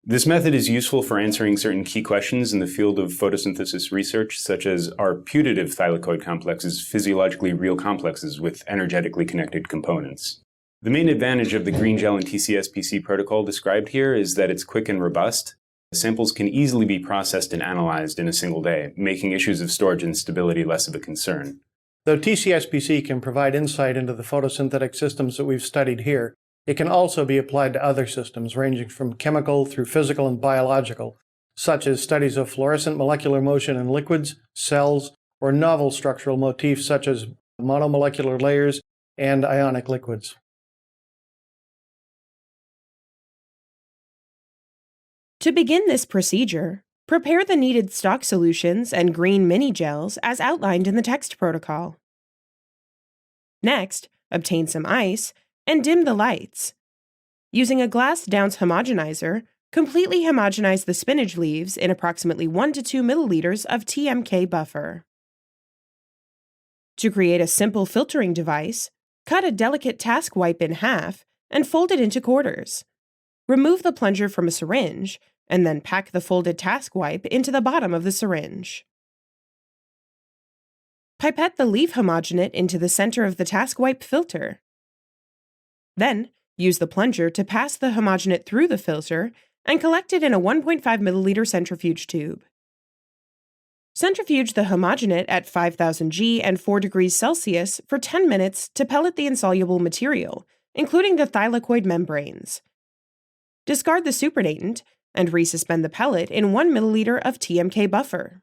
This method is useful for answering certain key questions in the field of photosynthesis research, such as are putative thylakoid complexes physiologically real complexes with energetically connected components? The main advantage of the green gel and TCSPC protocol described here is that it's quick and robust. Samples can easily be processed and analyzed in a single day, making issues of storage and stability less of a concern. Though TCSPC can provide insight into the photosynthetic systems that we've studied here, it can also be applied to other systems ranging from chemical through physical and biological, such as studies of fluorescent molecular motion in liquids, cells, or novel structural motifs such as monomolecular layers and ionic liquids. To begin this procedure, prepare the needed stock solutions and green mini gels as outlined in the text protocol. Next, obtain some ice and dim the lights. Using a glass Downs homogenizer, completely homogenize the spinach leaves in approximately 1 to 2 milliliters of TMK buffer. To create a simple filtering device, cut a delicate task wipe in half and fold it into quarters. Remove the plunger from a syringe, and then pack the folded task wipe into the bottom of the syringe. Pipette the leaf homogenate into the center of the task wipe filter. Then, use the plunger to pass the homogenate through the filter and collect it in a 1.5 milliliter centrifuge tube. Centrifuge the homogenate at 5000 G and 4 degrees Celsius for 10 minutes to pellet the insoluble material, including the thylakoid membranes. Discard the supernatant and resuspend the pellet in 1 milliliter of TMK buffer.